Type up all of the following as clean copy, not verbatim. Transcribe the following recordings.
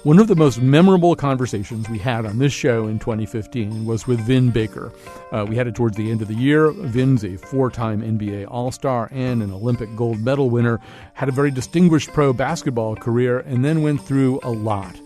One of the most memorable conversations we had on this show in 2015 was with Vin Baker. We had it towards the end of the year. Vin's a 4-time NBA All-Star and an Olympic gold medal winner, had a very distinguished pro basketball career, and then went through a lot.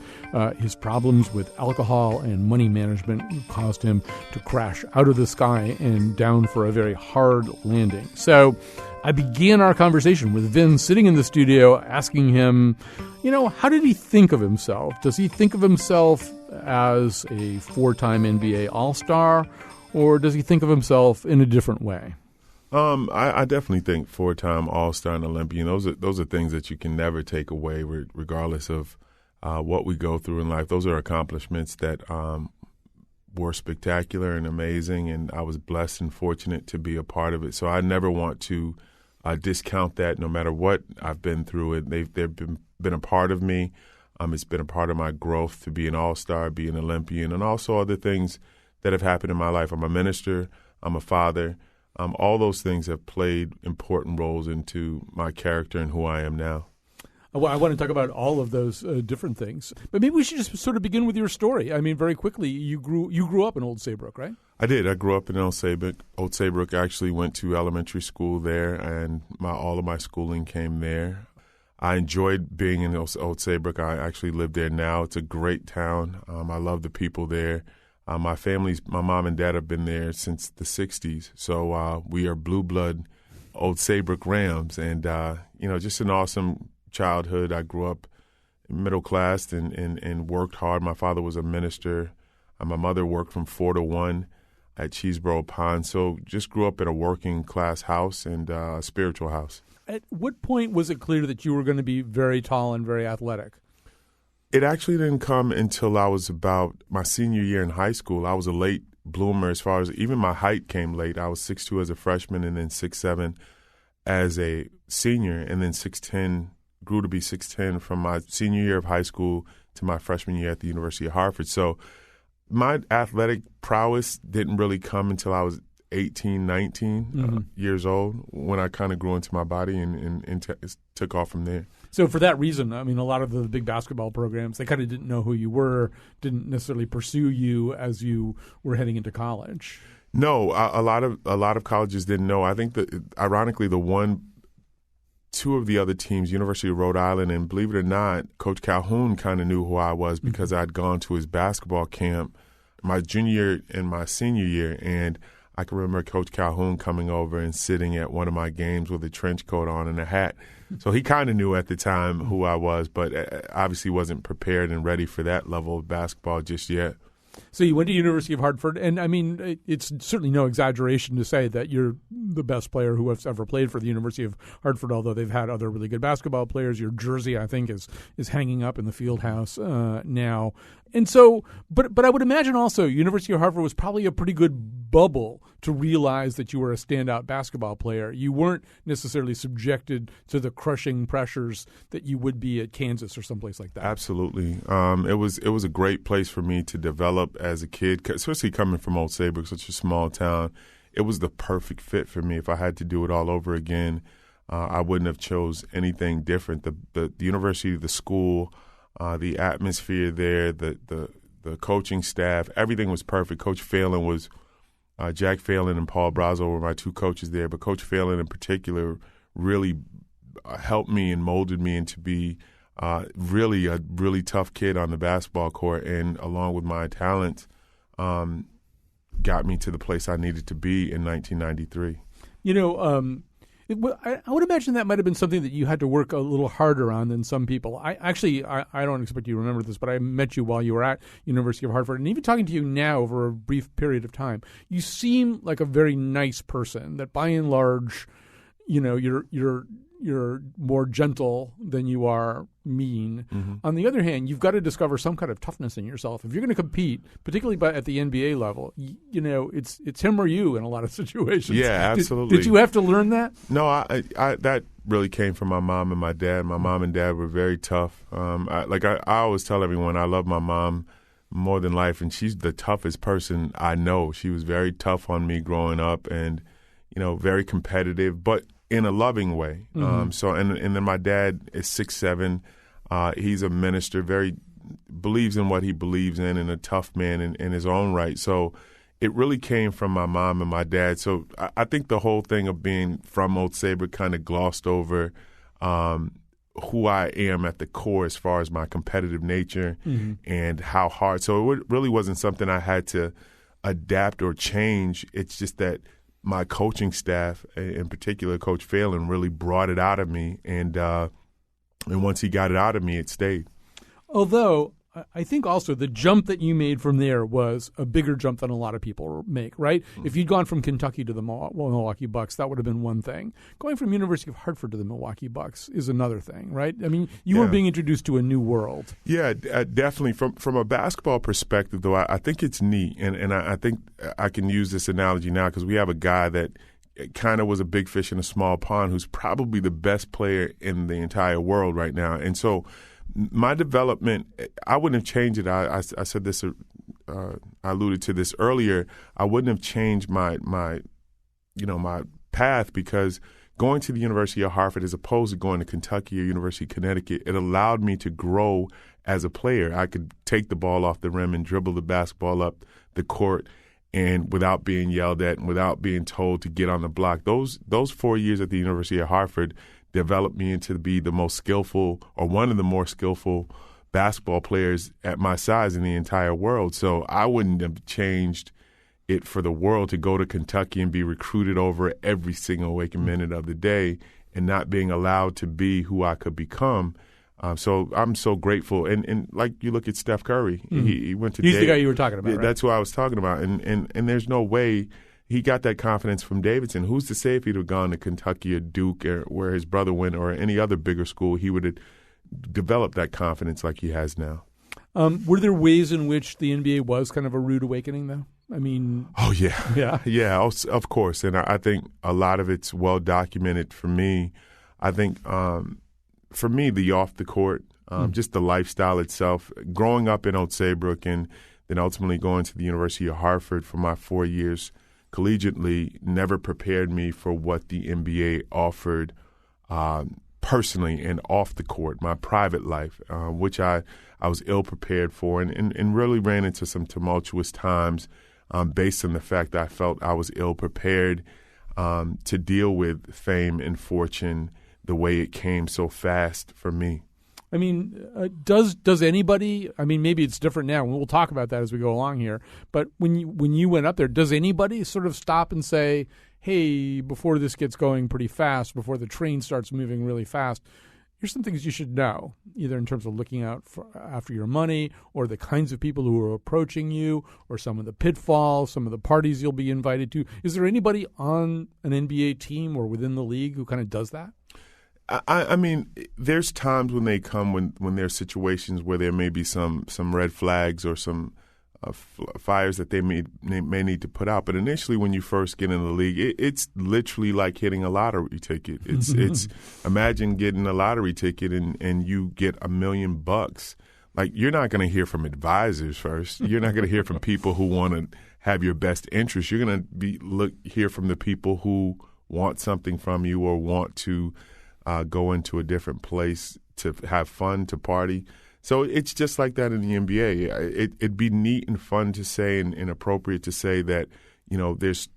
His problems with alcohol and money management caused him to crash out of the sky and down for a very hard landing. So I began our conversation with Vin sitting in the studio asking him, how did he think of himself? Does he think of himself as a 4-time NBA All-Star, or does he think of himself in a different way? I definitely think 4-time All-Star and Olympian. Those are things that you can never take away, regardless of what we go through in life. Those are accomplishments that were spectacular and amazing, and I was blessed and fortunate to be a part of it. So I never want to discount that. No matter what I've been through, they've been a part of me. It's been a part of my growth to be an all-star, be an Olympian, and also other things that have happened in my life. I'm a minister. I'm a father. All those things have played important roles into my character and who I am now. Well, I want to talk about all of those different things, but maybe we should just sort of begin with your story. I mean, very quickly, you grew up in Old Saybrook, right? I did. I grew up in Old Saybrook. Old Saybrook, actually went to elementary school there, and all of my schooling came there. I enjoyed being in Old Saybrook. I actually live there now. It's a great town. I love the people there. My mom and dad have been there since the 60s, so we are blue blood Old Saybrook Rams, and just an awesome childhood. I grew up middle class and worked hard. My father was a minister. My mother worked from 4 to 1 at Cheeseboro Pond. So just grew up in a working class house and a spiritual house. At what point was it clear that you were going to be very tall and very athletic? It actually didn't come until I was about my senior year in high school. I was a late bloomer as far as even my height came late. I was 6'2" as a freshman and then 6'7" as a senior, and then 6'10", grew to be 6'10" from my senior year of high school to my freshman year at the University of Hartford. So my athletic prowess didn't really come until I was 18, 19 years old, when I kind of grew into my body and took off from there. So for that reason, I mean, a lot of the big basketball programs, they kind of didn't know who you were, didn't necessarily pursue you as you were heading into college. No, a lot of colleges didn't know. I think that, ironically, two of the other teams, University of Rhode Island, and believe it or not, Coach Calhoun kind of knew who I was because I'd gone to his basketball camp my junior year and my senior year, and I can remember Coach Calhoun coming over and sitting at one of my games with a trench coat on and a hat. So he kind of knew at the time who I was, but obviously wasn't prepared and ready for that level of basketball just yet. So you went to University of Hartford, and I mean, it's certainly no exaggeration to say that you're the best player who has ever played for the University of Hartford, although they've had other really good basketball players. Your jersey, I think, is hanging up in the field house now. And so, but I would imagine also University of Hartford was probably a pretty good bubble to realize that you were a standout basketball player. You weren't necessarily subjected to the crushing pressures that you would be at Kansas or someplace like that. Absolutely. It was a great place for me to develop as a kid, especially coming from Old Saybrook, such a small town. It was the perfect fit for me. If I had to do it all over again, I wouldn't have chose anything different. The university, the school, the atmosphere there, the coaching staff, everything was perfect. Coach Phelan was Jack Phelan and Paul Brazo were my two coaches there, but Coach Phelan in particular really helped me and molded me into be really a really tough kid on the basketball court, and along with my talent, got me to the place I needed to be in 1993. I would imagine that might have been something that you had to work a little harder on than some people. I don't expect you to remember this, but I met you while you were at University of Hartford, and even talking to you now over a brief period of time, you seem like a very nice person. That by and large, you're more gentle than you are mean. Mm-hmm. On the other hand, you've got to discover some kind of toughness in yourself. If you're going to compete, particularly at the NBA level, it's him or you in a lot of situations. Yeah, absolutely. Did you have to learn that? No, I that really came from my mom and my dad. My mom and dad were very tough. I always tell everyone, I love my mom more than life, and she's the toughest person I know. She was very tough on me growing up, and very competitive, but in a loving way. Mm-hmm. And then my dad is 6'7". He's a minister, very believes in what he believes in and a tough man in his own right. So it really came from my mom and my dad. So I think the whole thing of being from Old Saybrook kind of glossed over who I am at the core as far as my competitive nature and how hard. So it really wasn't something I had to adapt or change. It's just that my coaching staff, in particular Coach Phelan, really brought it out of me. And once he got it out of me, it stayed. Although I think also the jump that you made from there was a bigger jump than a lot of people make, right? If you'd gone from Kentucky to the Milwaukee Bucks, that would have been one thing. Going from University of Hartford to the Milwaukee Bucks is another thing, right? I mean, you were being introduced to a new world. Yeah, definitely. From a basketball perspective, though, I think it's neat. And I think I can use this analogy now because we have a guy that kind of was a big fish in a small pond who's probably the best player in the entire world right now. And so my development, I wouldn't have changed it. I said this, I alluded to this earlier. I wouldn't have changed my path because going to the University of Hartford as opposed to going to Kentucky or University of Connecticut, it allowed me to grow as a player. I could take the ball off the rim and dribble the basketball up the court and without being yelled at and without being told to get on the block. Those 4 years at the University of Hartford developed me into be the most skillful or one of the more skillful basketball players at my size in the entire world. So I wouldn't have changed it for the world to go to Kentucky and be recruited over every single waking minute of the day and not being allowed to be who I could become. So I'm so grateful. And like you look at Steph Curry, he went to He's the guy you were talking about, right? That's who I was talking about. And there's no way he got that confidence from Davidson. Who's to say if he'd have gone to Kentucky or Duke or where his brother went or any other bigger school, he would have developed that confidence like he has now. Were there ways in which the NBA was kind of a rude awakening, though? I mean... Oh, yeah. Yeah, of course. And I think a lot of it's well documented for me. I think for me, the off the court, just the lifestyle itself, growing up in Old Saybrook and then ultimately going to the University of Hartford for my 4 years collegiately never prepared me for what the NBA offered personally and off the court, my private life, which I was ill prepared for and really ran into some tumultuous times based on the fact that I felt I was ill prepared to deal with fame and fortune the way it came so fast for me. I mean, does anybody? I mean, maybe it's different now. We'll talk about that as we go along here. But when you went up there, does anybody sort of stop and say, "Hey, before this gets going pretty fast, before the train starts moving really fast, here's some things you should know," either in terms of looking out after your money, or the kinds of people who are approaching you, or some of the pitfalls, some of the parties you'll be invited to? Is there anybody on an NBA team or within the league who kind of does that? I mean, there's times when they come when there's situations where there may be some red flags or some fires that they may need to put out. But initially, when you first get in the league, it's literally like hitting a lottery ticket. It's imagine getting a lottery ticket and you get $1 million. Like, you're not going to hear from advisors first. You're not going to hear from people who want to have your best interest. You're going to hear from the people who want something from you or want to go into a different place to have fun, to party. So it's just like that in the NBA. It'd be neat and fun to say and appropriate to say that, you know, there's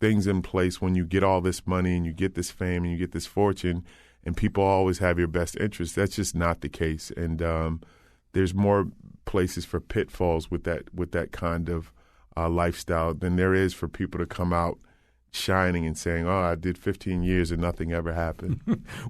things in place when you get all this money and you get this fame and you get this fortune and people always have your best interest. That's just not the case. And there's more places for pitfalls with that kind of lifestyle than there is for people to come out shining and saying, "Oh, I did 15 years and nothing ever happened."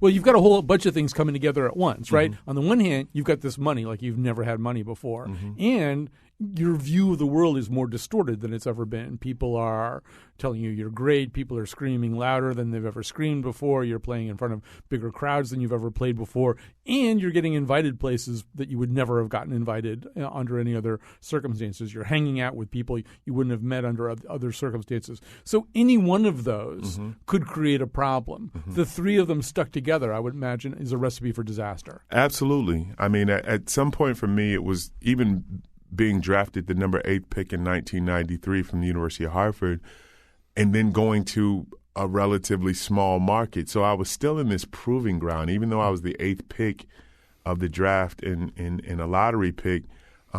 Well, you've got a whole bunch of things coming together at once, right? On the one hand, you've got this money like you've never had money before, and your view of the world is more distorted than it's ever been. People are telling you you're great. People are screaming louder than they've ever screamed before. You're playing in front of bigger crowds than you've ever played before. And you're getting invited places that you would never have gotten invited under any other circumstances. You're hanging out with people you wouldn't have met under other circumstances. So any one of those could create a problem. The three of them stuck together, I would imagine, is a recipe for disaster. Absolutely. I mean, at some point for me, it was even being drafted the number 8 pick in 1993 from the University of Hartford and then going to a relatively small market. So I was still in this proving ground. Even though I was the 8th pick, of the draft in a lottery pick.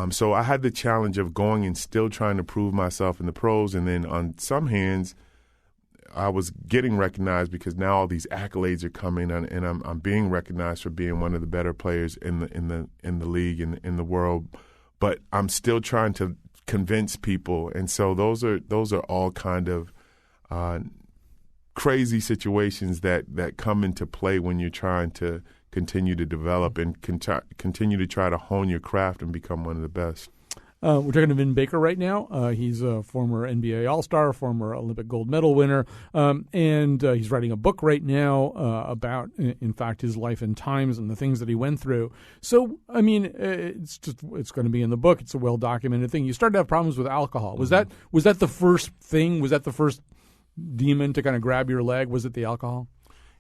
So I had the challenge of going and still trying to prove myself in the pros, and then on some hands, I was getting recognized because now all these accolades are coming, and I'm being recognized for being one of the better players in the league and in the world. But I'm still trying to convince people, and so those are all kind of crazy situations that come into play when you're trying to continue to develop and continue to try to hone your craft and become one of the best. We're talking to Vin Baker right now. He's a former NBA All-Star, former Olympic gold medal winner, and he's writing a book right now about, in fact, his life and times and the things that he went through. So, I mean, it's going to be in the book. It's a well-documented thing. You started to have problems with alcohol. Was that the first thing? Was that the first demon to kind of grab your leg? Was it the alcohol?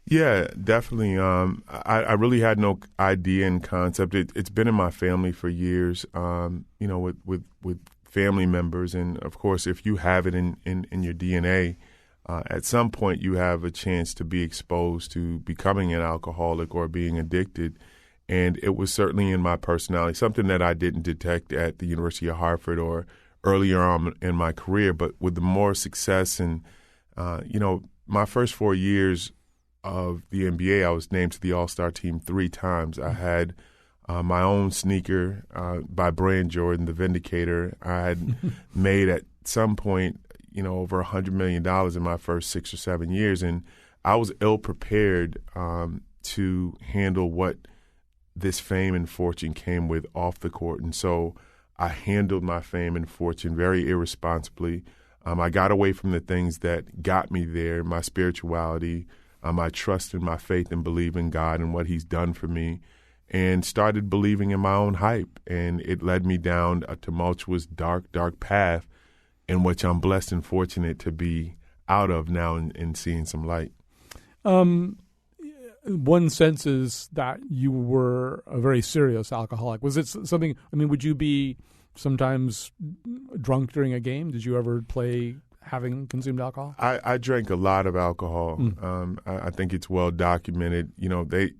Yeah, definitely. I really had no idea and concept. It's been in my family for years, with family members. And, of course, if you have it in your DNA, at some point you have a chance to be exposed to becoming an alcoholic or being addicted. And it was certainly in my personality, something that I didn't detect at the University of Hartford or earlier on in my career. But with the more success and, my first 4 years of the NBA, I was named to the All-Star team 3 times. I had my own sneaker by Brand Jordan, the Vindicator. I had made at some point, over $100 million in my first 6 or 7 years, and I was ill-prepared to handle what this fame and fortune came with off the court. And so I handled my fame and fortune very irresponsibly. I got away from the things that got me there, my spirituality, my trust and my faith and believe in God and what he's done for me, and started believing in my own hype. And it led me down a tumultuous, dark path in which I'm blessed and fortunate to be out of now and seeing some light. One sense is that you were a very serious alcoholic. Was it something, would you be sometimes drunk during a game? Did you ever play having consumed alcohol? I drank a lot of alcohol. I think it's well documented. They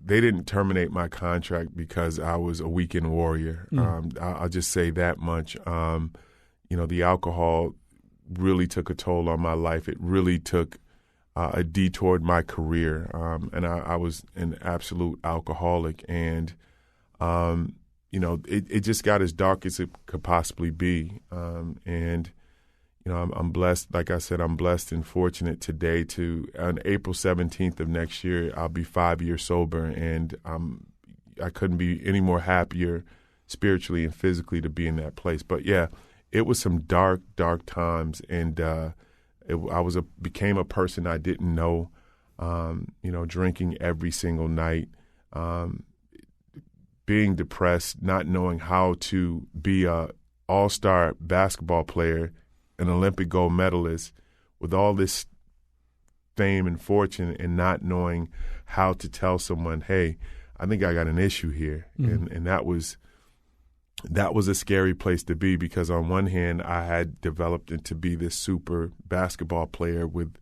didn't terminate my contract because I was a weekend warrior. I'll just say that much. The alcohol really took a toll on my life. It really took a detour in my career. And I was an absolute alcoholic. And, it just got as dark as it could possibly be. I'm blessed. Like I said, I'm blessed and fortunate today on April 17th of next year, I'll be 5 years sober. And I couldn't be any more happier spiritually and physically to be in that place. But, yeah, it was some dark times. And became a person I didn't know, drinking every single night, being depressed, not knowing how to be a all-star basketball player, an Olympic gold medalist, with all this fame and fortune, and not knowing how to tell someone, hey, I think I got an issue here. And that was a scary place to be, because on one hand, I had developed into be this super basketball player with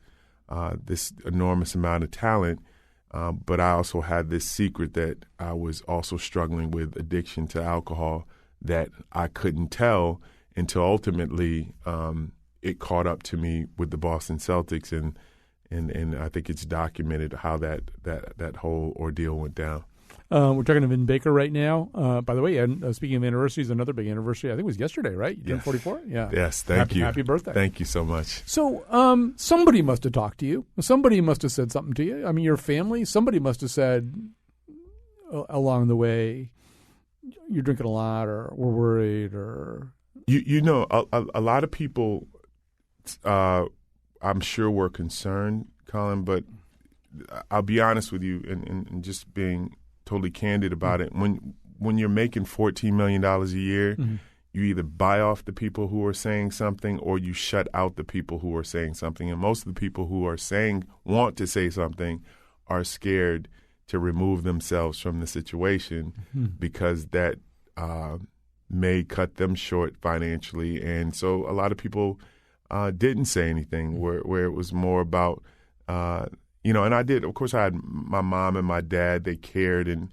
this enormous amount of talent, but I also had this secret that I was also struggling with addiction to alcohol that I couldn't tell until ultimately it caught up to me with the Boston Celtics, and I think it's documented how that whole ordeal went down. We're talking to Vin Baker right now. By the way, and speaking of anniversaries, another big anniversary, I think it was yesterday, right? You turned 44? Yeah. Yes, thank you. Happy birthday. Thank you so much. So somebody must have talked to you. Somebody must have said something to you. Your family, somebody must have said along the way, you're drinking a lot, or we're worried, or... A lot of people, I'm sure, were concerned, Colin, but I'll be honest with you and just being totally candid about it. When you're making $14 million a year, you either buy off the people who are saying something or you shut out the people who are saying something. And most of the people who are want to say something are scared to remove themselves from the situation because that may cut them short financially. And so a lot of people didn't say anything where it was more about, and I did. Of course, I had my mom and my dad. They cared, and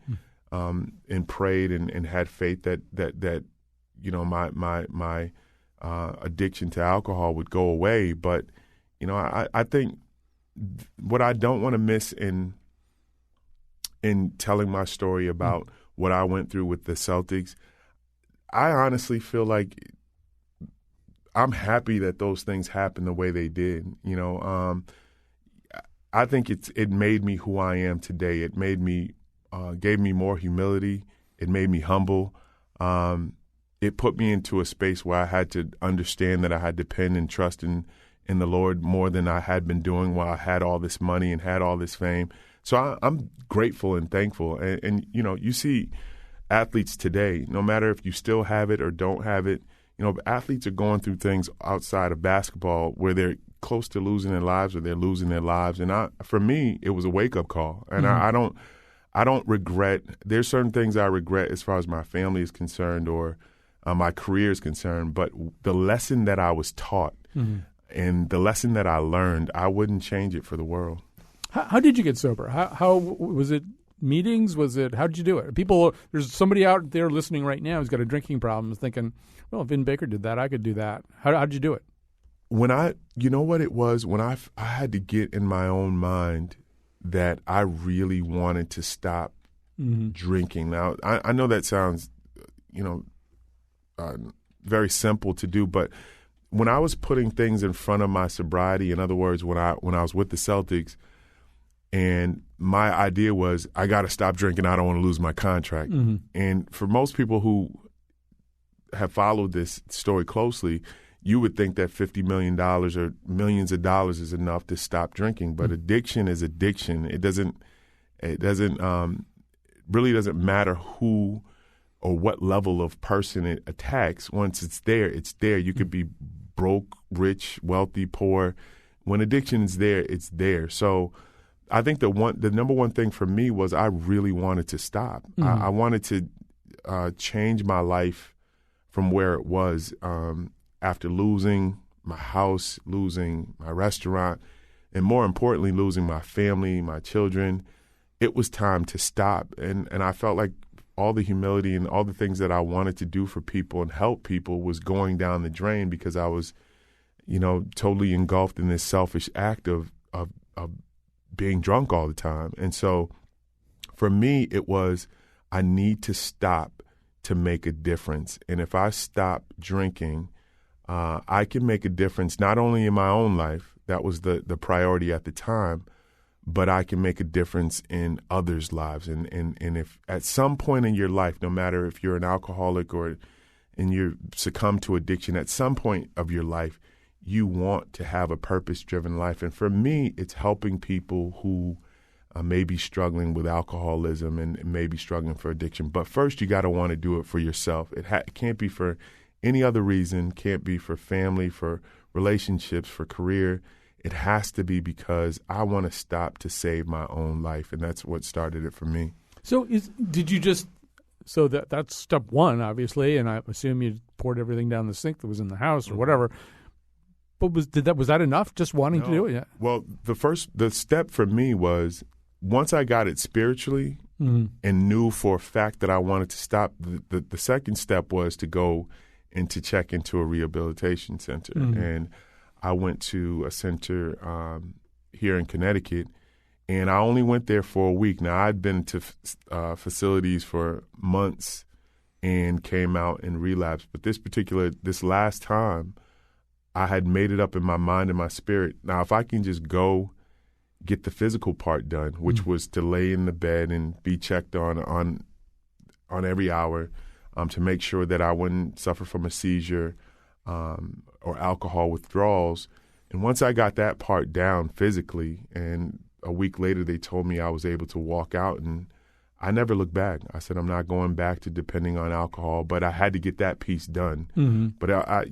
and prayed and had faith that my addiction to alcohol would go away. But I think what I don't want to miss in telling my story about what I went through with the Celtics, I honestly feel like I'm happy that those things happened the way they did. I think it made me who I am today. It made me gave me more humility. It made me humble. It put me into a space where I had to understand that I had to depend and trust in the Lord more than I had been doing while I had all this money and had all this fame. So I'm grateful and thankful. And you see athletes today, no matter if you still have it or don't have it, athletes are going through things outside of basketball where they're close to losing their lives or they're losing their lives. And for me, it was a wake-up call. And I don't regret. There's certain things I regret as far as my family is concerned or my career is concerned. But the lesson that I was taught and the lesson that I learned, I wouldn't change it for the world. How did you get sober? How was it? Meetings? Was it? How did you do it? There's somebody out there listening right now who's got a drinking problem, is thinking, well, if Vin Baker did that, I could do that. How did you do it? You know what it was? When I had to get in my own mind that I really wanted to stop drinking. Now, I know that sounds, very simple to do, but when I was putting things in front of my sobriety, in other words, when I was with the Celtics, and my idea was I got to stop drinking. I don't want to lose my contract. And for most people who have followed this story closely, you would think that $50 million or millions of dollars is enough to stop drinking. But addiction is addiction. It really doesn't matter who or what level of person it attacks. Once it's there, it's there. You could be broke, rich, wealthy, poor. When addiction is there, it's there. So I think the number one thing for me was I really wanted to stop. I wanted to change my life from where it was after losing my house, losing my restaurant, and more importantly, losing my family, my children. It was time to stop. And I felt like all the humility and all the things that I wanted to do for people and help people was going down the drain because I was, totally engulfed in this selfish act of being drunk all the time. And so for me, it was I need to stop to make a difference. And if I stop drinking, I can make a difference not only in my own life, that was the priority at the time, but I can make a difference in others' lives. And if at some point in your life, no matter if you're an alcoholic and you succumb to addiction, at some point of your life, you want to have a purpose-driven life. And for me, it's helping people who may be struggling with alcoholism and may be struggling for addiction. But first, you got to want to do it for yourself. It can't be for any other reason, can't be for family, for relationships, for career. It has to be because I want to stop to save my own life, and that's what started it for me. So that's step one, obviously, and I assume you poured everything down the sink that was in the house or whatever. But was that enough? Just wanting to do it? Yeah. Well, the step for me was once I got it spiritually and knew for a fact that I wanted to stop. The second step was to go and to check into a rehabilitation center, and I went to a center here in Connecticut, and I only went there for a week. Now, I'd been to facilities for months and came out and relapsed. But this last time, I had made it up in my mind and my spirit. Now, if I can just go get the physical part done, which was to lay in the bed and be checked on every hour to make sure that I wouldn't suffer from a seizure or alcohol withdrawals. And once I got that part down physically, and a week later they told me I was able to walk out, and I never looked back. I said, I'm not going back to depending on alcohol, but I had to get that piece done. But I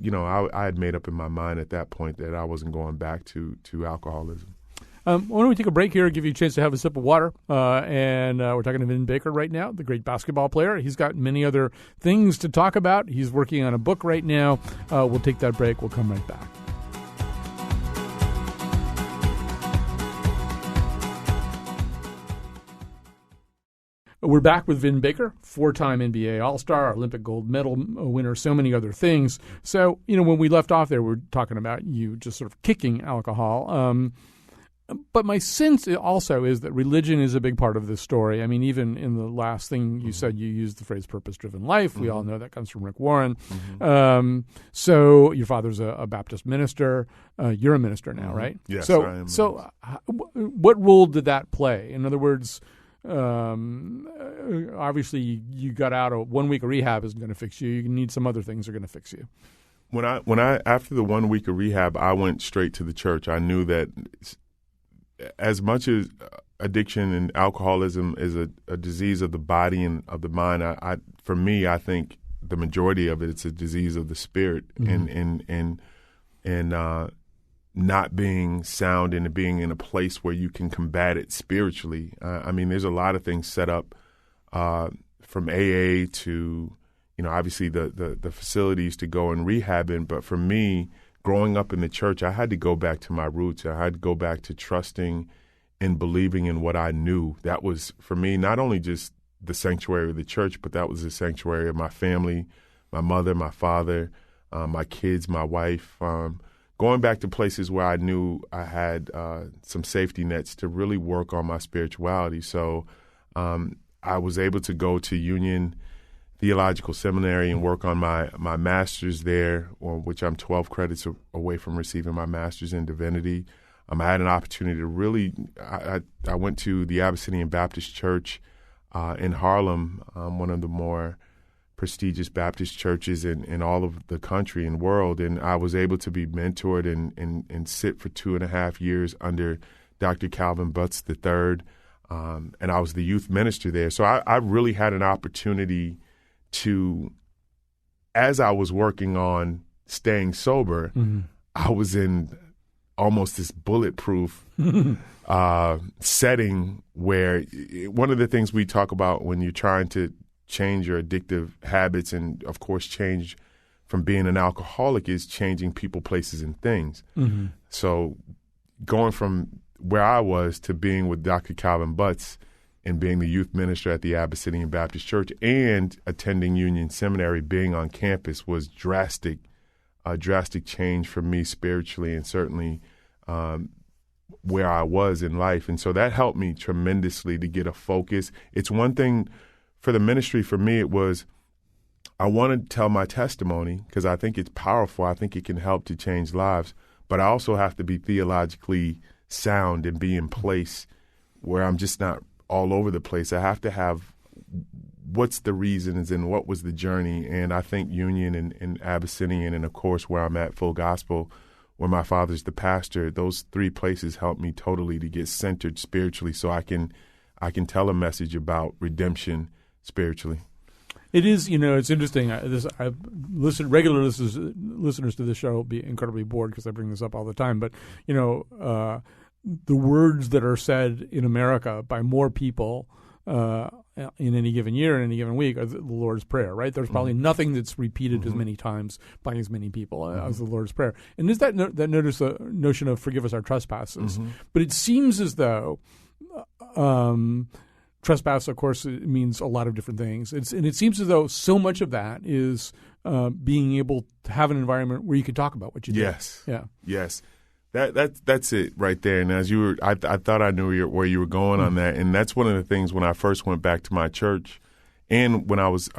had made up in my mind at that point that I wasn't going back to alcoholism. Why don't we take a break here, give you a chance to have a sip of water. And we're talking to Vin Baker right now, the great basketball player. He's got many other things to talk about. He's working on a book right now. We'll take that break. We'll come right back. We're back with Vin Baker, 4-time NBA All-Star, Olympic gold medal winner, so many other things. So, when we left off there, we're talking about you just sort of kicking alcohol. But my sense also is that religion is a big part of this story. I mean, even in the last thing you said, you used the phrase purpose-driven life. We all know that comes from Rick Warren. So your father's a Baptist minister. You're a minister now, right? Yes, so, I am. So what role did that play? In other words, obviously you got out of 1 week of rehab isn't going to fix you. You need some other things that are going to fix you. When I after the 1 week of rehab, I went straight to the church. I knew that as much as addiction and alcoholism is a disease of the body and of the mind, for me, I think the majority of it's a disease of the spirit and not being sound and being in a place where you can combat it spiritually. I mean, there's a lot of things set up from AA to, obviously the facilities to go and rehab in. But for me, growing up in the church, I had to go back to my roots. I had to go back to trusting and believing in what I knew. That was, for me, not only just the sanctuary of the church, but that was the sanctuary of my family, my mother, my father, my kids, my wife. Going back to places where I knew I had some safety nets to really work on my spirituality. So I was able to go to Union Theological Seminary and work on my master's there, which I'm 12 credits away from receiving my master's in divinity. I had an opportunity to really, I went to the Abyssinian Baptist Church in Harlem, one of the more prestigious Baptist churches in all of the country and world, and I was able to be mentored and sit for 2.5 years under Dr. Calvin Butts III, and I was the youth minister there. So I really had an opportunity to, as I was working on staying sober, I was in almost this bulletproof setting where one of the things we talk about when you're trying to change your addictive habits and, of course, change from being an alcoholic is changing people, places, and things. So going from where I was to being with Dr. Calvin Butts and being the youth minister at the Abyssinian Baptist Church and attending Union Seminary, being on campus was a drastic change for me spiritually and certainly where I was in life. And so that helped me tremendously to get a focus. It's one thing for the ministry. For me, it was I want to tell my testimony because I think it's powerful. I think it can help to change lives. But I also have to be theologically sound and be in place where I'm just not all over the place. I have to have what's the reasons and what was the journey. And I think Union and Abyssinian and, of course, where I'm at, Full Gospel, where my father's the pastor, those three places helped me totally to get centered spiritually so I can tell a message about redemption spiritually. It is, it's interesting. I've listened, regular listeners to this show will be incredibly bored because I bring this up all the time. But, the words that are said in America by more people in any given year, in any given week, are the Lord's Prayer, right? There's probably nothing that's repeated as many times by as many people as the Lord's Prayer. And there's that notion of forgive us our trespasses. But it seems as though trespass, of course, it means a lot of different things. And it seems as though so much of that is being able to have an environment where you can talk about what you do. Yes. Yeah. Yes. That's it right there. And as you were, I thought I knew where you were going on that. And that's one of the things when I first went back to my church and when I was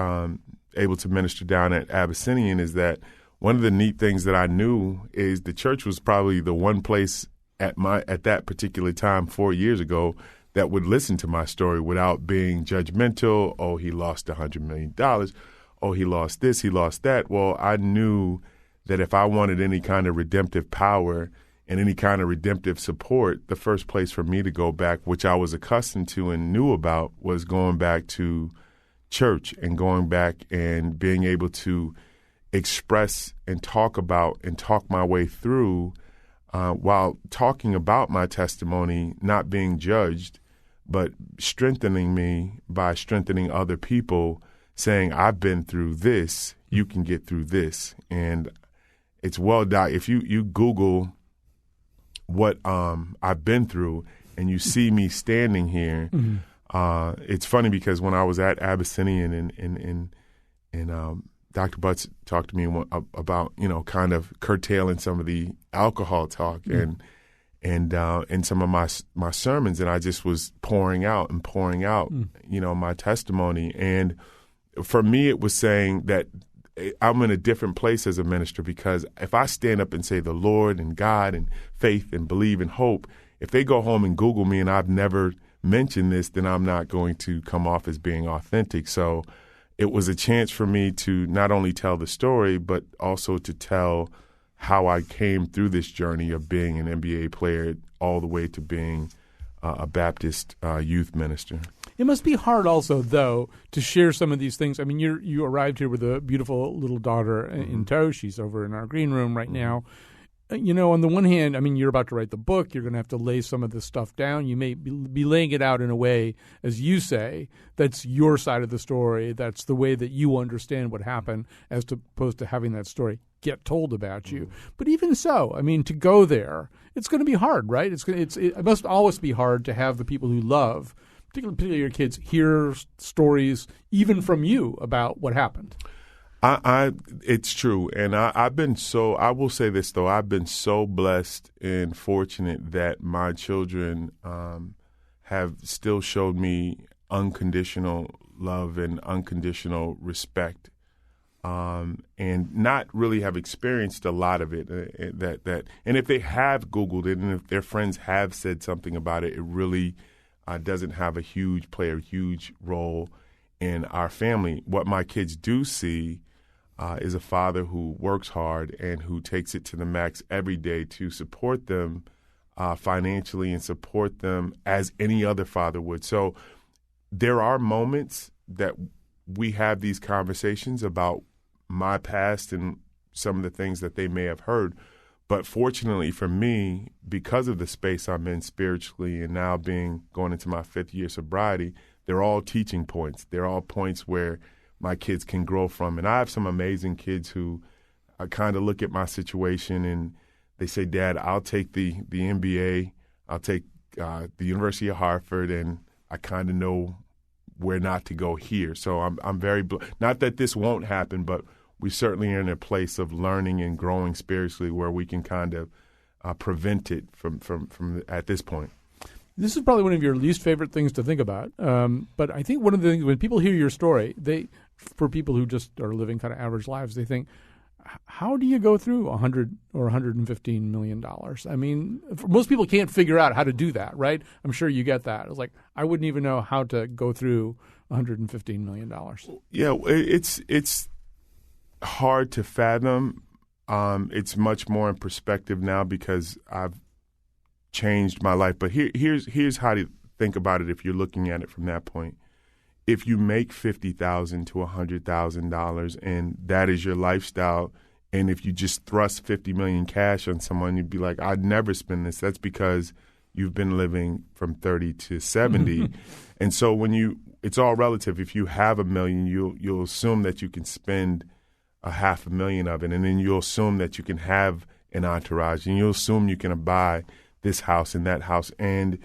able to minister down at Abyssinian is that one of the neat things that I knew is the church was probably the one place at that particular time 4 years ago that would listen to my story without being judgmental. Oh, he lost $100 million. Oh, he lost this, he lost that. Well, I knew that if I wanted any kind of redemptive power and any kind of redemptive support, the first place for me to go back, which I was accustomed to and knew about, was going back to church and going back and being able to express and talk about and talk my way through while talking about my testimony, not being judged, but strengthening me by strengthening other people, saying, I've been through this, you can get through this. And it's well done. If you Google what I've been through and you see me standing here, It's funny because when I was at Abyssinian and Dr. Butts talked to me about, kind of curtailing some of the alcohol talk and some of my sermons, and I just was pouring out, my testimony. And for me, it was saying that I'm in a different place as a minister, because if I stand up and say the Lord and God and faith and believe and hope, if they go home and Google me and I've never mentioned this, then I'm not going to come off as being authentic. So it was a chance for me to not only tell the story, but also to tell how I came through this journey of being an NBA player all the way to being a Baptist youth minister. It must be hard also, though, to share some of these things. I mean, you arrived here with a beautiful little daughter in tow. She's over in our green room right now. On the one hand, I mean, you're about to write the book. You're going to have to lay some of this stuff down. You may be laying it out in a way, as you say, that's your side of the story. That's the way that you understand what happened, as opposed to having that story get told about you. But even so, I mean, to go there, it's going to be hard, right? It must always be hard to have the people who love, particularly your kids, hear stories even from you about what happened. It's true. And I will say this, though, I've been so blessed and fortunate that my children have still showed me unconditional love and unconditional respect, and not really have experienced a lot of it. And if they have Googled it and if their friends have said something about it, it really doesn't play a huge role in our family. What my kids do see is a father who works hard and who takes it to the max every day to support them financially and support them as any other father would. So there are moments that we have these conversations about my past and some of the things that they may have heard. But fortunately for me, because of the space I'm in spiritually and now going into my 5th year sobriety, they're all teaching points. They're all points where my kids can grow from. And I have some amazing kids who kind of look at my situation and they say, Dad, I'll take the MBA, I'll take the University of Hartford, and I kind of know where not to go here. So I'm very not that this won't happen, but we certainly are in a place of learning and growing spiritually where we can kind of prevent it from at this point. This is probably one of your least favorite things to think about. But I think one of the things, when people hear your story, for people who just are living kind of average lives, they think, how do you go through $100 or $115 million? I mean, most people can't figure out how to do that, right? I'm sure you get that. It's like, I wouldn't even know how to go through $115 million. Yeah, it's hard to fathom. It's much more in perspective now because I've changed my life. But here's how to think about it if you're looking at it from that point. If you make $50,000 to $100,000 and that is your lifestyle, and if you just thrust $50 million cash on someone, you'd be like, I'd never spend this. That's because you've been living from 30 to 70. And so it's all relative. If you have $1 million, you'll assume that you can spend $500,000 of it, and then you'll assume that you can have an entourage, and you'll assume you can buy this house and that house, and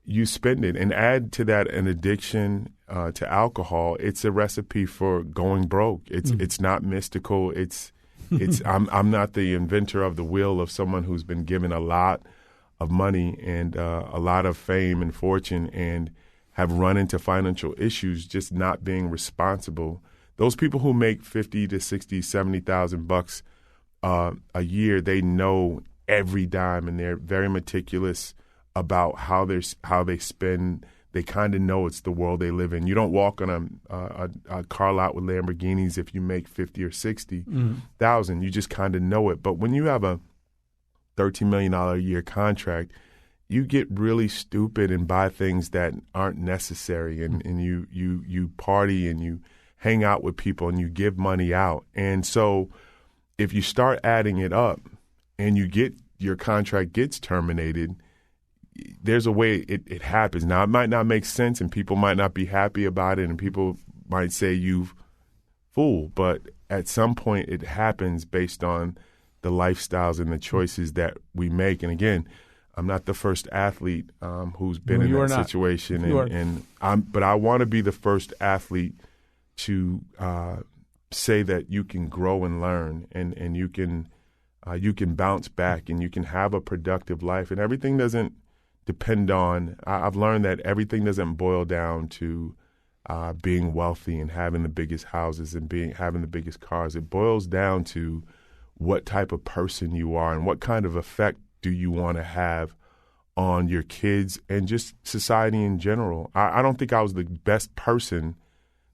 you spend it. And add to that an addiction to alcohol. It's a recipe for going broke. It's not mystical. I'm not the inventor of the wheel of someone who's been given a lot of money and a lot of fame and fortune and have run into financial issues just not being responsible. Those people who make $50,000 to $60,000, $70,000 a year, they know every dime, and they're very meticulous about how they spend. They kind of know it's the world they live in. You don't walk on a car lot with Lamborghinis if you make $50,000 or $60,000. You just kind of know it. But when you have a $13 million a year contract, you get really stupid and buy things that aren't necessary, and you party and you hang out with people and you give money out. And so if you start adding it up and your contract gets terminated, there's a way it happens. Now, it might not make sense and people might not be happy about it and people might say you've fooled, but at some point it happens based on the lifestyles and the choices that we make. And again, I'm not the first athlete who's been in that situation, but I want to be the first athlete to say that you can grow and learn, and you can bounce back, and you can have a productive life, and everything doesn't depend on. I've learned that everything doesn't boil down to being wealthy and having the biggest houses and having the biggest cars. It boils down to what type of person you are and what kind of effect do you want to have on your kids and just society in general. I don't think I was the best person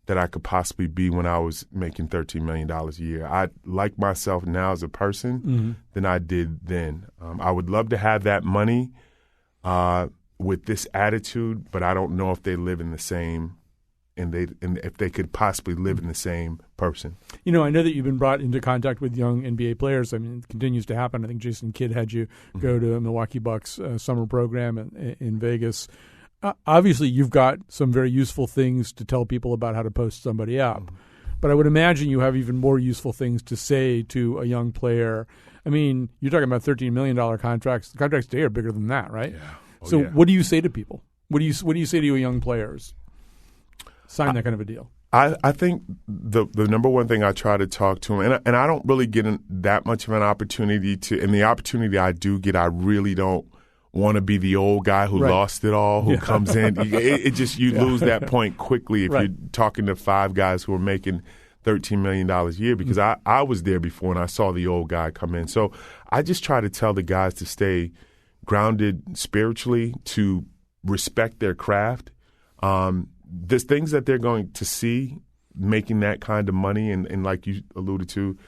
that I could possibly be when I was making $13 million a year. I like myself now as a person than I did then. I would love to have that money with this attitude, but I don't know if they live in the same and if they could possibly live in the same person. You know, I know that you've been brought into contact with young NBA players. I mean, it continues to happen. I think Jason Kidd had you go to a Milwaukee Bucks summer program in Vegas. Obviously, you've got some very useful things to tell people about how to post somebody up. But I would imagine you have even more useful things to say to a young player. I mean, you're talking about $13 million contracts. The contracts today are bigger than that, right? Yeah. What do you say to people? What do you say to your young players? Sign that kind of a deal. I think the number one thing I try to talk to them, and I don't really get that much of an opportunity to, and the opportunity I do get, I really don't want to be the old guy who lost it all, who comes in. It just, you lose that point quickly if you're talking to five guys who are making $13 million a year, because I was there before and I saw the old guy come in. So I just try to tell the guys to stay grounded spiritually, to respect their craft. There's things that they're going to see making that kind of money, and like you alluded to,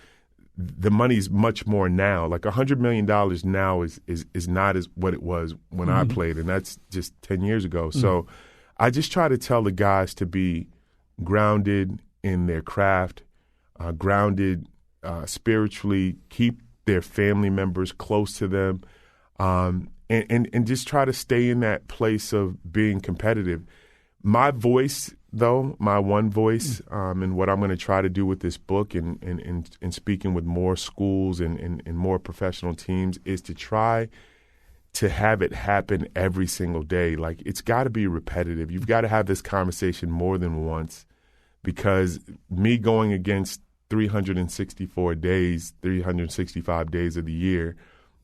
the money's much more now. Like $100 million now is not as what it was when I played, and that's just 10 years ago. So I just try to tell the guys to be grounded in their craft, grounded spiritually, keep their family members close to them, and just try to stay in that place of being competitive. My voice, though, my one voice, and what I'm going to try to do with this book and speaking with more schools and more professional teams, is to try to have it happen every single day. Like, it's got to be repetitive. You've got to have this conversation more than once, because me going against 365 days of the year,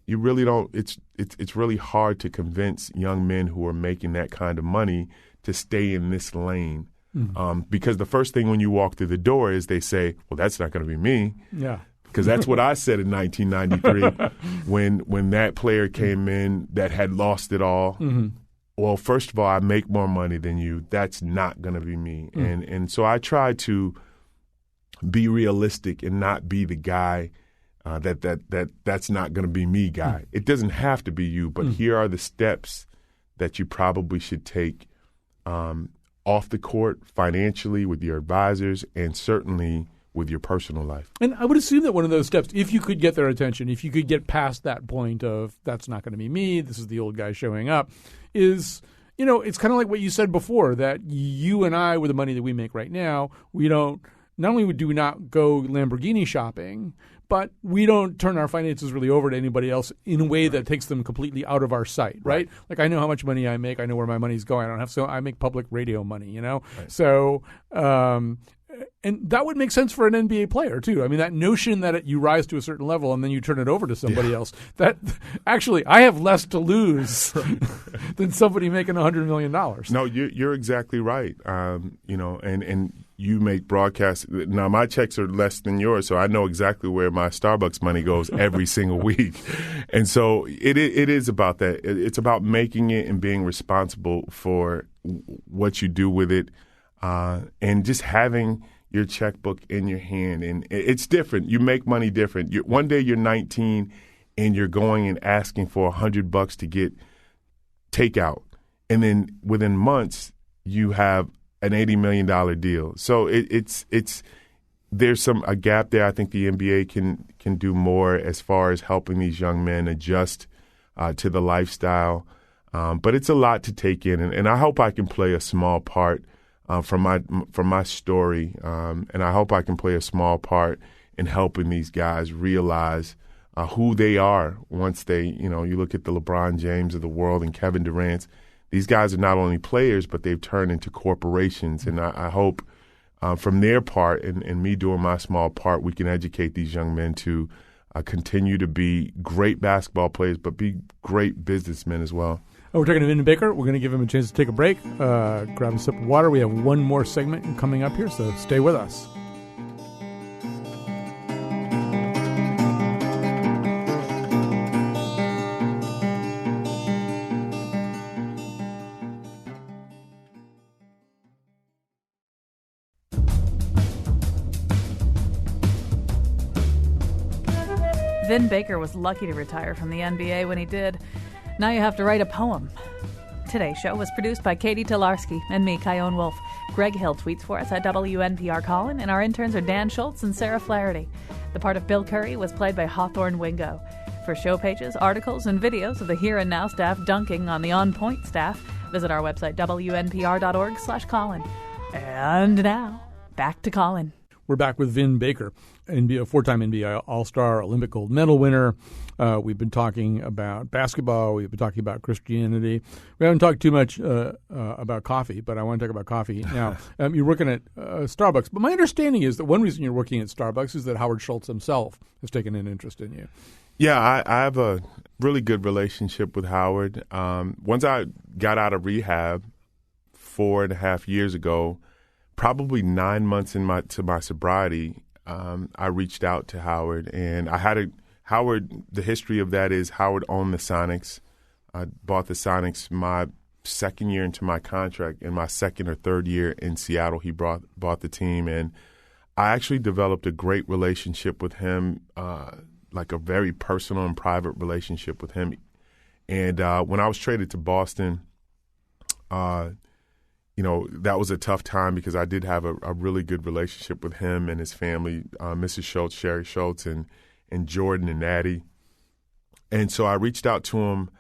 you really don't. It's really hard to convince young men who are making that kind of money to stay in this lane. Because the first thing when you walk through the door is they say, well, that's not going to be me. Yeah. Because that's what I said in 1993 when that player came in that had lost it all. Well, first of all, I make more money than you. That's not going to be me. And so I try to be realistic and not be the guy that's not going to be me guy. It doesn't have to be you, but here are the steps that you probably should take off the court, financially, with your advisors, and certainly with your personal life. And I would assume that one of those steps, if you could get their attention, if you could get past that point of that's not going to be me, this is the old guy showing up, is, you know, it's kind of like what you said before, that you and I, with the money that we make right now, we don't, not only do we not go Lamborghini shopping, but we don't turn our finances really over to anybody else in a way that takes them completely out of our sight, right? Like, I know how much money I make. I know where my money's going. I make public radio money, you know? Right. So, and that would make sense for an NBA player too. I mean, that notion that you rise to a certain level and then you turn it over to somebody else, that actually I have less to lose than somebody making $100 million. No, you're exactly right. You know, and you make broadcasts. Now, my checks are less than yours, so I know exactly where my Starbucks money goes every single week. And so it is about that. It's about making it and being responsible for what you do with it, and just having your checkbook in your hand. And it's different. You make money different. One day you're 19 and you're going and asking for $100 to get takeout. And then within months, you have an $80 million deal. So there's a gap there. I think the NBA can do more as far as helping these young men adjust to the lifestyle. But it's a lot to take in, and I hope I can play a small part from my story, and I hope I can play a small part in helping these guys realize who they are once they, you look at the LeBron James of the world and Kevin Durant. These guys are not only players, but they've turned into corporations. And I hope from their part and me doing my small part, we can educate these young men to continue to be great basketball players, but be great businessmen as well. We're talking to Vin Baker. We're going to give him a chance to take a break, grab a sip of water. We have one more segment coming up here, so stay with us. Vin Baker was lucky to retire from the NBA when he did. Now you have to write a poem. Today's show was produced by Katie Tolarski and me, Kyone Wolf. Greg Hill tweets for us at WNPR Colin, and our interns are Dan Schultz and Sarah Flaherty. The part of Bill Curry was played by Hawthorne Wingo. For show pages, articles, and videos of the Here and Now staff dunking on the On Point staff, visit our website, WNPR.org/Colin. And now, back to Colin. We're back with Vin Baker, a four-time NBA All-Star, Olympic gold medal winner. We've been talking about basketball. We've been talking about Christianity. We haven't talked too much about coffee, but I want to talk about coffee now. You're working at Starbucks. But my understanding is that one reason you're working at Starbucks is that Howard Schultz himself has taken an interest in you. Yeah, I have a really good relationship with Howard. Once I got out of rehab 4.5 years ago, probably 9 months into my sobriety, I reached out to Howard, and Howard, the history of that is Howard owned the Sonics. I bought the Sonics my second year into my contract. In my second or third year in Seattle, he bought the team, and I actually developed a great relationship with him, like a very personal and private relationship with him. And when I was traded to Boston, that was a tough time because I did have a really good relationship with him and his family, Mrs. Schultz, Sherry Schultz, and Jordan and Natty. And so I reached out to him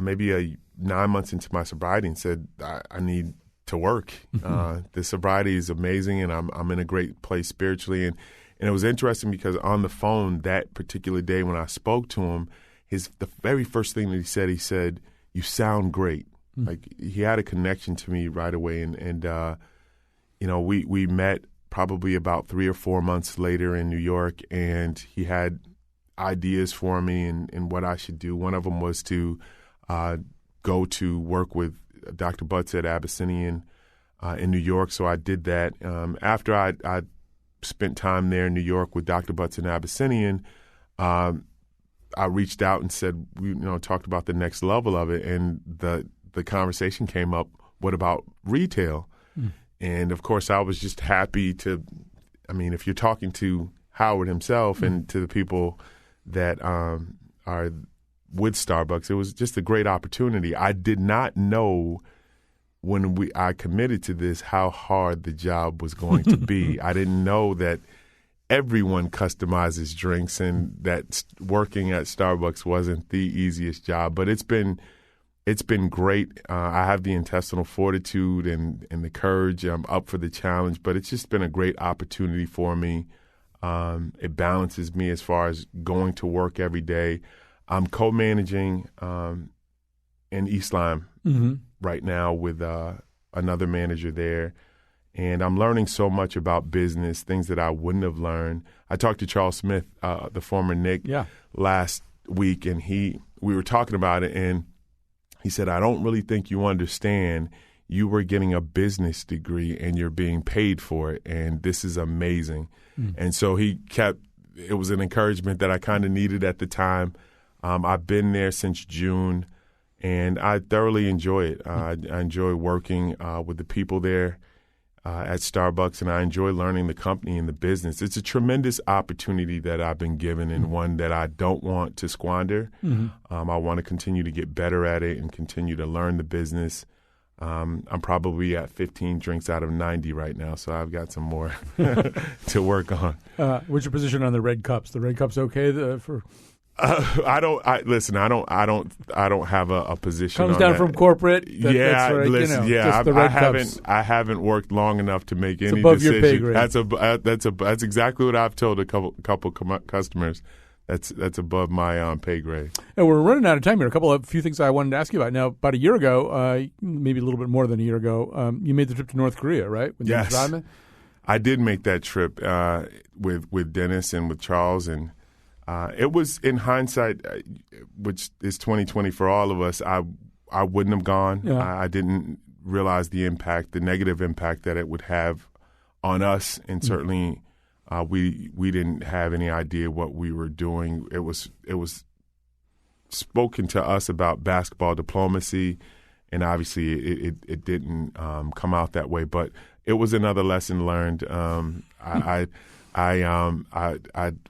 maybe 9 months into my sobriety and said, I need to work. The sobriety is amazing, and I'm in a great place spiritually. And it was interesting because on the phone that particular day when I spoke to him, the very first thing that he said, "You sound great." Like, he had a connection to me right away, and we met probably about 3 or 4 months later in New York, and he had ideas for me and what I should do. One of them was to go to work with Dr. Butts at Abyssinian in New York, so I did that. After I spent time there in New York with Dr. Butts and Abyssinian, I reached out and said, talked about the next level of it, and the conversation came up, what about retail? And, of course, I was just happy if you're talking to Howard himself and to the people that are with Starbucks, it was just a great opportunity. I did not know when I committed to this how hard the job was going to be. I didn't know that everyone customizes drinks and that working at Starbucks wasn't the easiest job, but it's been great. I have the intestinal fortitude and the courage. I'm up for the challenge, but it's just been a great opportunity for me. It balances me as far as going to work every day. I'm co-managing in East Lyme right now with another manager there, and I'm learning so much about business, things that I wouldn't have learned. I talked to Charles Smith, the former Knick, last week, and we were talking about it, and he said, I don't really think you understand. You were getting a business degree and you're being paid for it, and this is amazing. And so it was an encouragement that I kind of needed at the time. I've been there since June, and I thoroughly enjoy it. I enjoy working with the people there at Starbucks, and I enjoy learning the company and the business. It's a tremendous opportunity that I've been given, and one that I don't want to squander. I want to continue to get better at it and continue to learn the business. I'm probably at 15 drinks out of 90 right now, so I've got some more to work on. What's your position on the red cups? The red cups okay for? I don't have a position. Comes on down that. from corporate. That's right, listen, just the red cups. I haven't worked long enough to make any above decision. Your pay grade. That's exactly what I've told a couple customers. that's above my pay grade. And we're running out of time here. A few things I wanted to ask you about. Now, about a year ago, maybe a little bit more than a year ago, you made the trip to North Korea, right? With Yes, Dennis Rodman? I did make that trip with Dennis and with Charles, and it was, in hindsight, which is 2020 for all of us, I wouldn't have gone. Yeah. I didn't realize the negative impact that it would have on us, and certainly we didn't have any idea what we were doing. It was spoken to us about basketball diplomacy, and obviously it didn't come out that way. But it was another lesson learned. I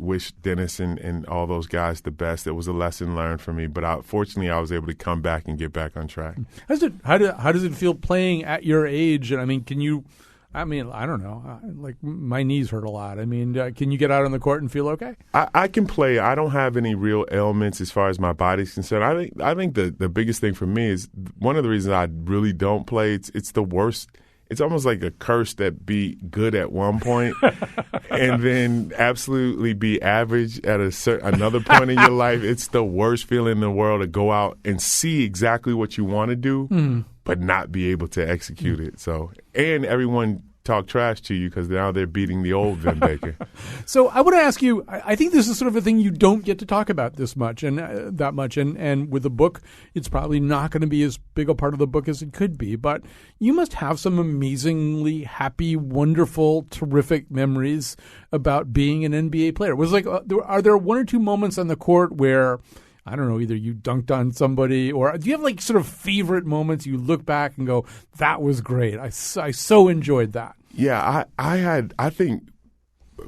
wish Dennis and all those guys the best. It was a lesson learned for me, but fortunately I was able to come back and get back on track. How does it feel playing at your age? And I mean, I don't know. Like, my knees hurt a lot. I mean, can you get out on the court and feel okay? I can play. I don't have any real ailments as far as my body's concerned. I think the biggest thing for me is one of the reasons I really don't play. It's the worst. It's almost like a curse that be good at one point and then absolutely be average at another point in your life. It's the worst feeling in the world to go out and see exactly what you want to do, but not be able to execute it. So, and everyone talk trash to you because now they're beating the old Vin Baker. So I want to ask you, I think this is sort of a thing you don't get to talk about this much and that much. And with the book, it's probably not going to be as big a part of the book as it could be. But you must have some amazingly happy, wonderful, terrific memories about being an NBA player. Are there one or two moments on the court where, I don't know, either you dunked on somebody, or do you have like sort of favorite moments you look back and go, that was great. I so enjoyed that. Yeah, I think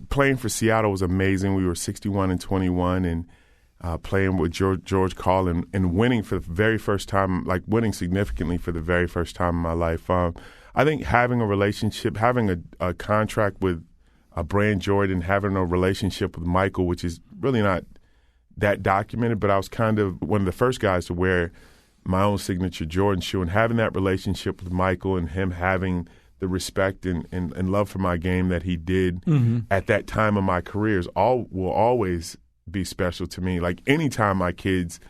playing for Seattle was amazing. We were 61-21 and playing with George Karl and winning for the very first time, like winning significantly for the very first time in my life. I think having a relationship, having a contract with Brand Jordan, having a relationship with Michael, which is really not that documented, but I was kind of one of the first guys to wear my own signature Jordan shoe, and having that relationship with Michael and him having the respect and love for my game that he did at that time of my career will always be special to me. Like, anytime my kids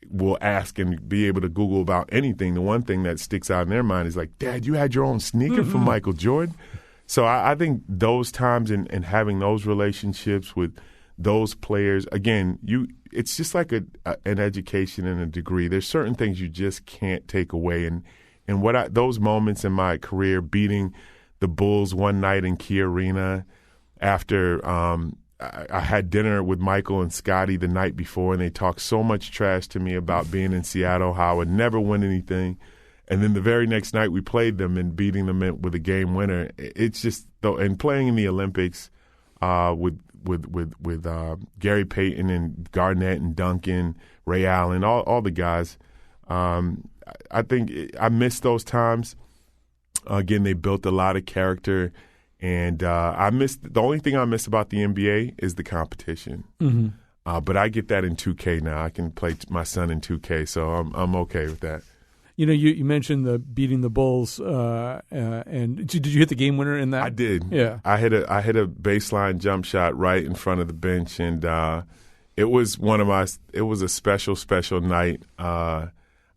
will ask and be able to Google about anything, the one thing that sticks out in their mind is like, Dad, you had your own sneaker from Michael Jordan? So I think those times and having those relationships with those players, again, it's just like an education and a degree. There's certain things you just can't take away. And those moments in my career, beating the Bulls one night in Key Arena after I had dinner with Michael and Scotty the night before, and they talked so much trash to me about being in Seattle, how I would never win anything. And then the very next night we played them and beating them with a game winner. It's just, and playing in the Olympics with Gary Payton and Garnett and Duncan, Ray Allen, all the guys. I think I miss those times. Again, they built a lot of character, and the only thing I miss about the NBA is the competition. But I get that in 2K now. I can play my son in 2K, so I'm okay with that. You know, you mentioned the beating the Bulls, and did you hit the game winner in that? I did. Yeah, I hit a baseline jump shot right in front of the bench, and it was a special night.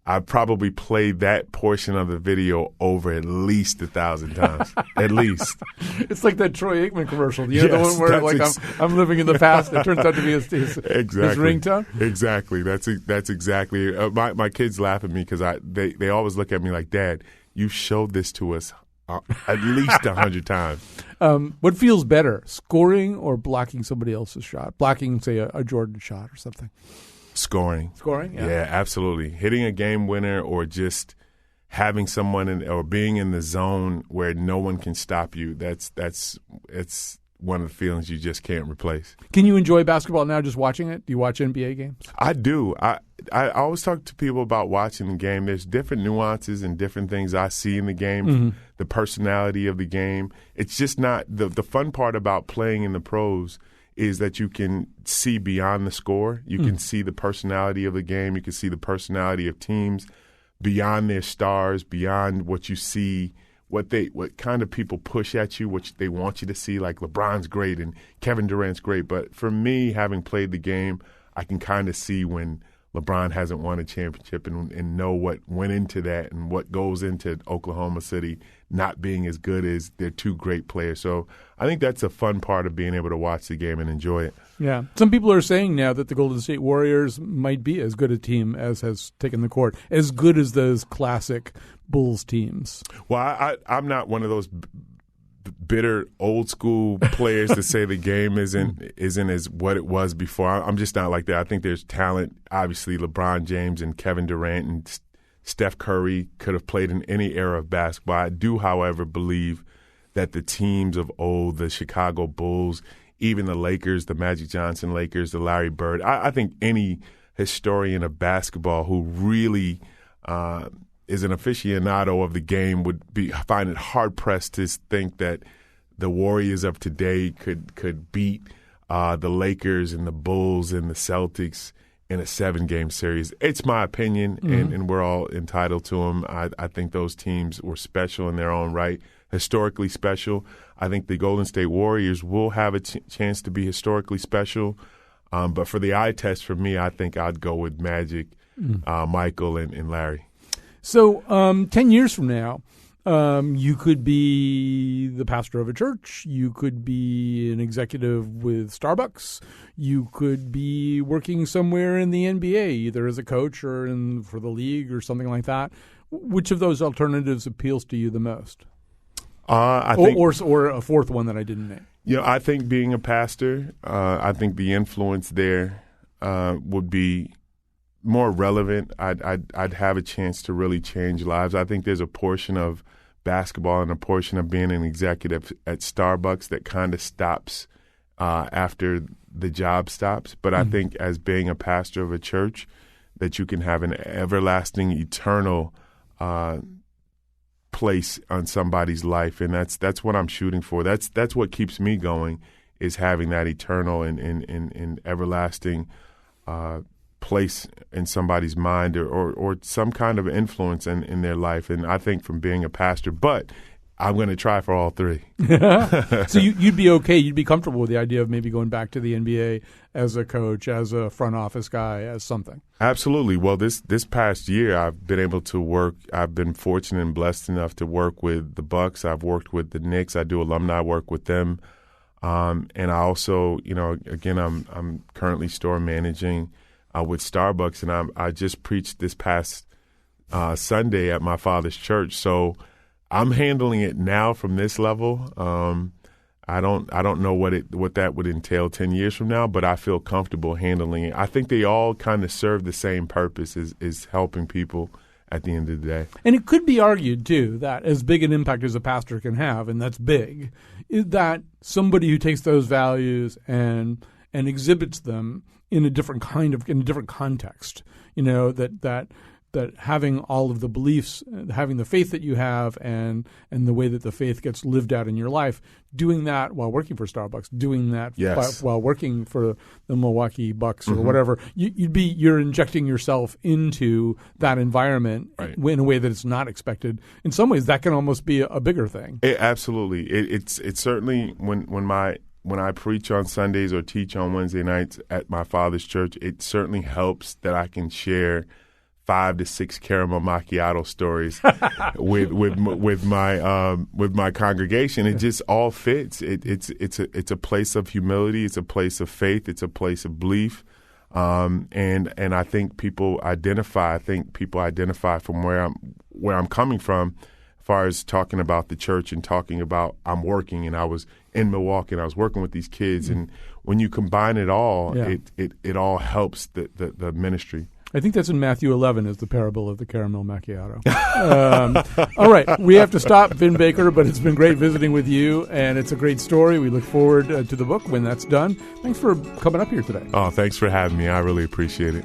I probably played that portion of the video over at least 1,000 times. At least. It's like that Troy Aikman commercial. You know, the one where like I'm living in the past. It turns out to be his ringtone. Exactly. That's exactly. My kids laugh at me because they always look at me like, Dad, you showed this to us at least 100 times. What feels better, scoring or blocking somebody else's shot? Blocking, say, a Jordan shot or something. Scoring. Yeah, absolutely. Hitting a game winner, or just having someone or being in the zone where no one can stop you. It's one of the feelings you just can't replace. Can you enjoy basketball now just watching it? Do you watch NBA games? I do. I always talk to people about watching the game. There's different nuances and different things I see in the game, the personality of the game. It's just not the fun part about playing in the pros is that you can see beyond the score. You can see the personality of the game. You can see the personality of teams beyond their stars, beyond what you see what kind of people push at you, which they want you to see, like LeBron's great and Kevin Durant's great. But for me, having played the game, I can kind of see when LeBron hasn't won a championship and know what went into that and what goes into Oklahoma City not being as good as their two great players. So I think that's a fun part of being able to watch the game and enjoy it. Yeah. Some people are saying now that the Golden State Warriors might be as good a team as has taken the court, as good as those classic Bulls teams. Well, I'm not one of those bitter old school players to say the game isn't as what it was before. I'm just not like that. I think there's talent. Obviously, LeBron James and Kevin Durant and Steph Curry could have played in any era of basketball. I do, however, believe that the teams of old, the Chicago Bulls, even the Lakers, the Magic Johnson Lakers, the Larry Bird, I think any historian of basketball who really is an aficionado of the game would find it hard-pressed to think that the Warriors of today could beat the Lakers and the Bulls and the Celtics in a 7-game series. It's my opinion, and we're all entitled to them. I think those teams were special in their own right, historically special. I think the Golden State Warriors will have a chance to be historically special. But for the eye test, for me, I think I'd go with Magic, Michael, and Larry. So 10 years from now, you could be the pastor of a church. You could be an executive with Starbucks. You could be working somewhere in the NBA, either as a coach or for the league or something like that. Which of those alternatives appeals to you the most? I think, or a fourth one that I didn't name. I think being a pastor, I think the influence there would be more relevant. I'd have a chance to really change lives. I think there's a portion of basketball and a portion of being an executive at Starbucks that kind of stops after the job stops. But I think as being a pastor of a church, that you can have an everlasting, eternal place on somebody's life, and that's what I'm shooting for. That's what keeps me going, is having that eternal and everlasting place in somebody's mind or some kind of influence in their life. And I think from being a pastor, but I'm going to try for all three. So you'd be okay, you'd be comfortable with the idea of maybe going back to the NBA as a coach, as a front office guy, as something? Absolutely. Well, this past year I've been able to work. I've been fortunate and blessed enough to work with the Bucks. I've worked with the Knicks. I do alumni work with them. And I also, again, I'm currently store managing with Starbucks, and I just preached this past Sunday at my father's church. So I'm handling it now from this level. I don't know what that would entail 10 years from now, but I feel comfortable handling it. I think they all kind of serve the same purpose, is helping people at the end of the day. And it could be argued, too, that as big an impact as a pastor can have, and that's big, is that somebody who takes those values and exhibits them in a different context, that having all of the beliefs, having the faith that you have, and the way that the faith gets lived out in your life, doing that while working for Starbucks, doing that while working for the Milwaukee Bucks or whatever, you're injecting yourself into that environment in a way that it's not expected. In some ways, that can almost be a bigger thing. Absolutely, it's certainly when I preach on Sundays or teach on Wednesday nights at my father's church, it certainly helps that I can share 5 to 6 caramel macchiato stories with my congregation. It just all fits. It's a place of humility. It's a place of faith. It's a place of belief. And I think people identify. From where I'm coming from, as far as talking about the church and talking about I'm working, and I was in Milwaukee and I was working with these kids, and when you combine it all, it all helps the ministry. I think that's in Matthew 11 is the parable of the caramel macchiato. All right, we have to stop, Vin Baker, but it's been great visiting with you, and it's a great story. We look forward to the book when that's done. Thanks for coming up here today. Oh, thanks for having me. I really appreciate it.